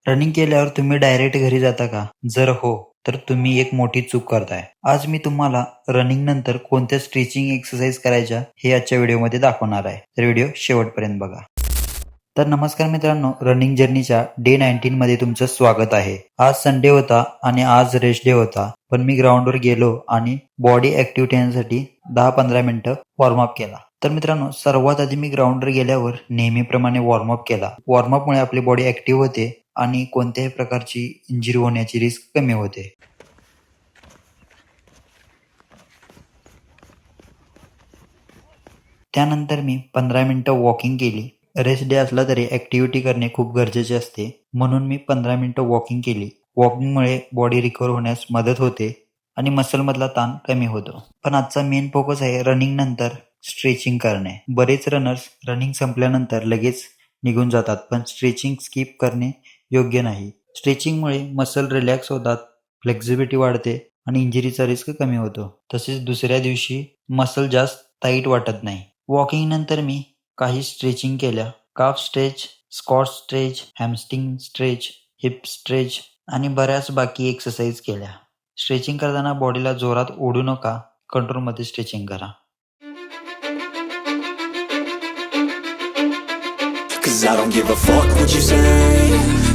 Running केल्यावर तुम्ही direct घरी जाता का? जर हो, तर तुम्ही एक मोठी चूक करताय. आज मी तुम्हाला रनिंग नंतर कोणत्या स्ट्रेचिंग एक्सरसाइज करायच्या हे आजच्या व्हिडिओमध्ये दाखवणार आहे. तर व्हिडिओ शेवटपर्यंत बघा. तर नमस्कार मित्रांनो, रनिंग जर्नीच्या डे 19 मध्ये तुमचं स्वागत आहे. आज संडे होता आणि आज रेस्ट डे होता. पण मी ग्राउंडवर गेलो आणि बॉडी ऍक्टिव्ह ठेवण्यासाठी 10-15 मिनिटं वॉर्मअप केला. तर मित्रांनो, सर्वात आधी मी ग्राउंडवर गेल्यावर नेहमीप्रमाणे वॉर्मअप केला. वॉर्मअपमुळे आपली बॉडी ऍक्टिव्ह होते आणि कोणत्याही प्रकारची इंजुरी होण्याची रिस्क कमी होते. त्यानंतर मी 15 मिनिटं वॉकिंग केली. रेस्ट डे असला तरी ऍक्टिव्हिटी करणे खूप गरजेचे असते, म्हणून मी 15 मिनिटं वॉकिंग केली. वॉकिंगमुळे बॉडी रिकव्हर होण्यास मदत होते आणि मसलमधला ताण कमी होतो. पण आजचा मेन फोकस आहे रनिंग नंतर स्ट्रेचिंग करणे. बरेच रनर्स रनिंग संपल्यानंतर लगेच निघून जातात, पण स्ट्रेचिंग स्किप करणे योग्य नाही. स्ट्रेचिंगमुळे मसल रिलॅक्स होतात, फ्लेक्झिबिलिटी वाढते आणि इंजुरीचा रिस्क कमी होतो. तसेच दुसऱ्या दिवशी मसल जास्त टाईट वाटत नाही. वॉकिंग नंतर मी काही स्ट्रेचिंग केल्या. Calf stretch, squat stretch, hamstring stretch, hip stretch आणि बऱ्याच बाकी एक्सरसाइज केल्या. स्ट्रेचिंग करताना बॉडीला जोरात ओढू नका, कंट्रोलमध्ये स्ट्रेचिंग करा. Cause I don't give a fuck what you say.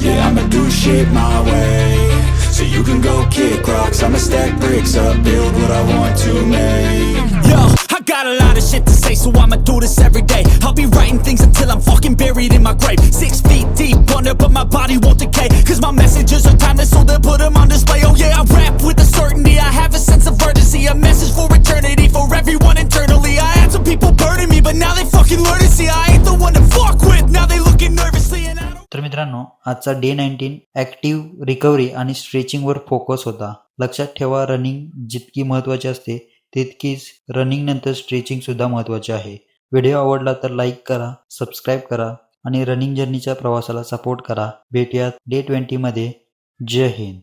Yeah, I'ma do shit my way. So you can go kick rocks, I'ma stack bricks up, build what I want to make. Yo, I got a lot of shit to say, so I'ma do this every day. I'll be writing things until I'm fucking buried in my grave. 6 feet deep under, but my body won't decay. Cause my messages are timeless, so they'll put them on display. Oh yeah, I rap with a certainty, I have a sense of urgency. A message for eternity, for everyone internally. I had some people burning me, but now they fucking learn to see I ain't the one to fuck with. Now they looking nervously and I don't. तर मित्रांनो, आजचा day 19 active recovery आणि स्ट्रेचिंगवर focus होता. लक्षात ठेवा, running जितकी महत्त्वाची असते तितकीच रनिंग नंतर स्ट्रेचिंग सुद्धा महत्त्वाचे आहे. व्हिडिओ आवडला तर लाईक करा, सबस्क्राईब करा आणि रनिंग जर्नीच्या प्रवासाला सपोर्ट करा. भेटूयात डे 20 मध्ये. जय हिंद.